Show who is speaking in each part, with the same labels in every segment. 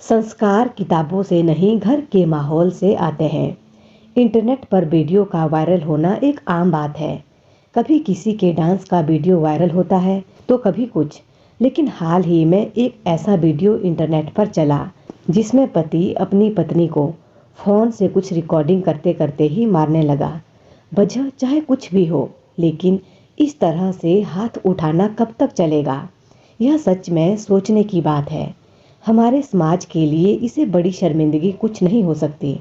Speaker 1: संस्कार किताबों से नहीं, घर के माहौल से आते हैं। इंटरनेट पर वीडियो का वायरल होना एक आम बात है। कभी किसी के डांस का वीडियो वायरल होता है तो कभी कुछ। लेकिन हाल ही में एक ऐसा वीडियो इंटरनेट पर चला जिसमें पति अपनी पत्नी को फोन से कुछ रिकॉर्डिंग करते करते ही मारने लगा। वजह चाहे कुछ भी हो, लेकिन इस तरह से हाथ उठाना कब तक चलेगा? यह सच में सोचने की बात है। हमारे समाज के लिए इसे बड़ी शर्मिंदगी कुछ नहीं हो सकती।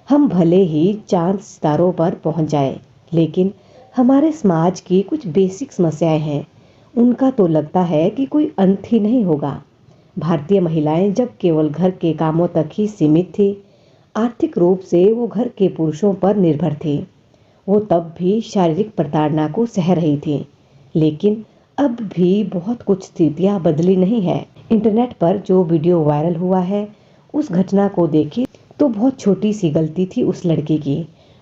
Speaker 1: हम भले ही चांद सितारों पर पहुंच जाए, लेकिन हमारे समाज की कुछ बेसिक समस्याएं हैं। उनका तो लगता है कि कोई अंत ही नहीं होगा। भारतीय महिलाएं जब केवल घर के कामों तक ही सीमित थी, आर्थिक रूप से वो घर के पुरुषों पर निर्भर थी, वो तब भी शारीरिक प्रताड़ना को सह रही थी। लेकिन अब भी बहुत कुछ स्थितियां बदली नहीं है। इंटरनेट पर जो वीडियो वायरल हुआ है, उस घटना को देखिए तो बहुत छोटी सी गलती थी उस लड़की की।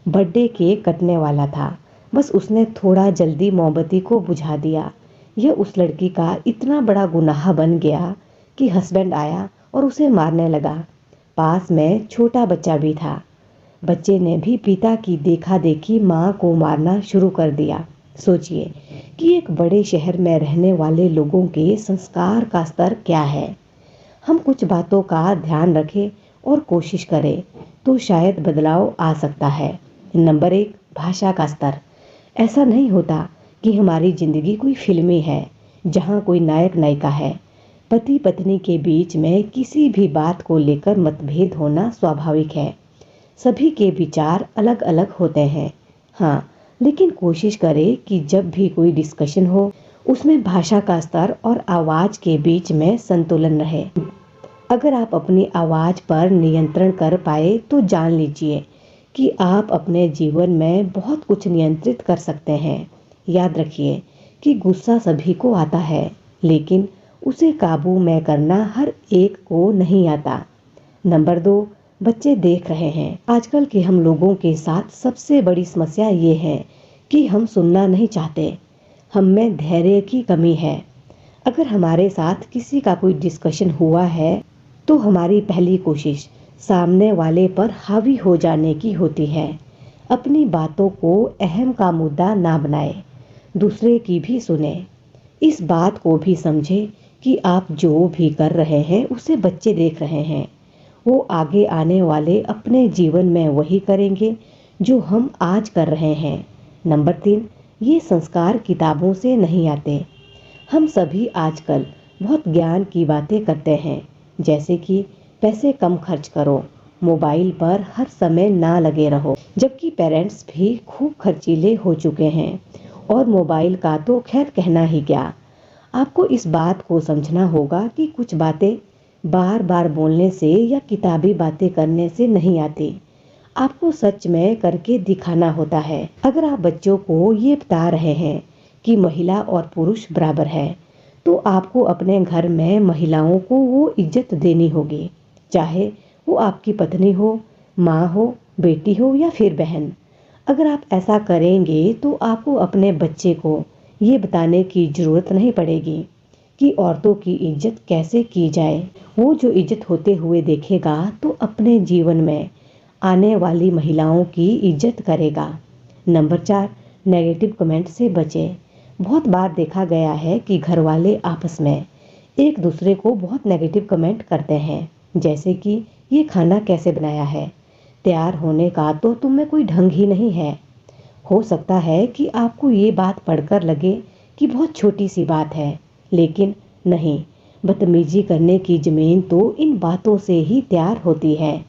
Speaker 1: बर्थडे केक कटने वाला था, बस उसने थोड़ा जल्दी मोमबत्ती को बुझा दिया। यह उस लड़की का इतना बड़ा गुनाह बन गया कि हस्बैंड आया और उसे मारने लगा। पास में छोटा बच्चा भी था। बच्चे ने भी पिता की देखा देखी माँ को मारना शुरू कर दिया। सोचिए कि एक बड़े शहर में रहने वाले लोगों के संस्कार का स्तर क्या है। हम कुछ बातों का ध्यान रखें और कोशिश करें तो शायद बदलाव आ सकता है। नंबर 1, भाषा का स्तर। ऐसा नहीं होता कि हमारी जिंदगी कोई फिल्मी है जहाँ कोई नायक नायिका है। पति पत्नी के बीच में किसी भी बात को लेकर मतभेद होना स्वाभाविक है। सभी के विचार अलग अलग होते हैं। हाँ, लेकिन कोशिश करें कि जब भी कोई डिस्कशन हो, उसमें भाषा का स्तर और आवाज के बीच में संतुलन रहे। अगर आप अपनी आवाज पर नियंत्रण कर पाए तो जान लीजिए कि आप अपने जीवन में बहुत कुछ नियंत्रित कर सकते हैं। याद रखिए कि गुस्सा सभी को आता है, लेकिन उसे काबू में करना हर एक को नहीं आता। नंबर 2, बच्चे देख रहे हैं। आजकल के हम लोगों के साथ सबसे बड़ी समस्या ये है कि हम सुनना नहीं चाहते। हम में धैर्य की कमी है। अगर हमारे साथ किसी का कोई डिस्कशन हुआ है तो हमारी पहली कोशिश सामने वाले पर हावी हो जाने की होती है। अपनी बातों को अहम का मुद्दा ना बनाए, दूसरे की भी सुने। इस बात को भी समझे कि आप जो भी कर रहे हैं उसे बच्चे देख रहे हैं। वो आगे आने वाले अपने जीवन में वही करेंगे जो हम आज कर रहे हैं। नंबर 3, ये संस्कार किताबों से नहीं आते। हम सभी आजकल बहुत ज्ञान की बातें करते हैं, जैसे कि पैसे कम खर्च करो, मोबाइल पर हर समय ना लगे रहो, जबकि पेरेंट्स भी खूब खर्चीले हो चुके हैं और मोबाइल का तो खैर कहना ही क्या। आपको इस बात को समझना होगा कि कुछ बातें बार बार बोलने से या किताबी बातें करने से नहीं आती। आपको सच में करके दिखाना होता है। अगर आप बच्चों को ये बता रहे हैं कि महिला और पुरुष बराबर है, तो आपको अपने घर में महिलाओं को वो इज्जत देनी होगी, चाहे वो आपकी पत्नी हो, माँ हो, बेटी हो या फिर बहन। अगर आप ऐसा करेंगे तो आपको अपने बच्चे को ये बताने की जरूरत नहीं पड़ेगी कि औरतों की इज्जत कैसे की जाए। वो जो इज्जत होते हुए देखेगा तो अपने जीवन में आने वाली महिलाओं की इज्जत करेगा। नंबर 4, नेगेटिव कमेंट से बचें। बहुत बार देखा गया है कि घर वाले आपस में एक दूसरे को बहुत नेगेटिव कमेंट करते हैं, जैसे कि ये खाना कैसे बनाया है, तैयार होने का तो तुम में कोई ढंग ही नहीं है। हो सकता है कि आपको ये बात पढ़कर लगे कि बहुत छोटी सी बात है, लेकिन नहीं, बदतमीजी करने की जमीन तो इन बातों से ही तैयार होती है।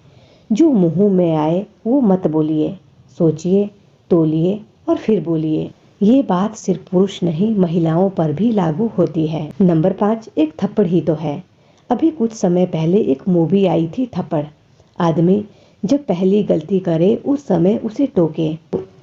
Speaker 1: जो मुंह में आए वो मत बोलिए, सोचिए, तोलिए और फिर बोलिए। ये बात सिर्फ पुरुष नहीं, महिलाओं पर भी लागू होती है। नंबर 5, एक थप्पड़ ही तो है। अभी कुछ समय पहले एक मूवी आई थी थप्पड़। आदमी जब पहली गलती करे उस समय उसे टोके,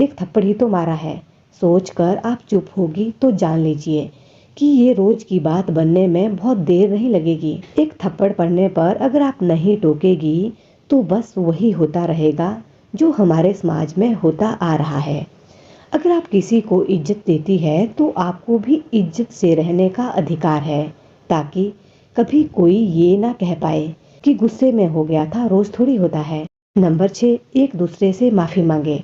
Speaker 1: एक थप्पड़ ही तो मारा है। सोचकर आप चुप होगी तो जान लीजिए कि ये रोज की बात बनने में बहुत देर नहीं लगेगी। एक थप्पड़ पड़ने पर अगर आप नहीं टोकेगी तो बस वही होता रहेगा जो हमारे समाज में होता आ रहा है। अगर आप किसी को इज्जत देती है तो आपको भी इज्जत से रहने का अधिकार है, ताकि कभी कोई ये ना कह पाए कि गुस्से में हो गया था, रोज थोड़ी होता है। नंबर 6, एक दूसरे से माफी मांगे।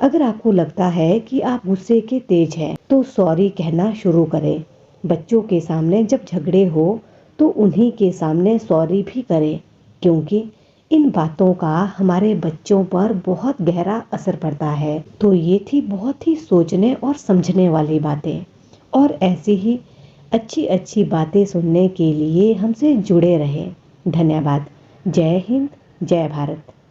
Speaker 1: अगर आपको लगता है कि आप गुस्से के तेज हैं, तो सॉरी कहना शुरू करें। बच्चों के सामने जब झगड़े हो तो उन्हीं के सामने सॉरी भी करें, क्योंकि इन बातों का हमारे बच्चों पर बहुत गहरा असर पड़ता है। तो ये थी बहुत ही सोचने और समझने वाली बातें। और ऐसी ही अच्छी अच्छी बातें सुनने के लिए हमसे जुड़े रहें। धन्यवाद। जय हिंद, जय भारत।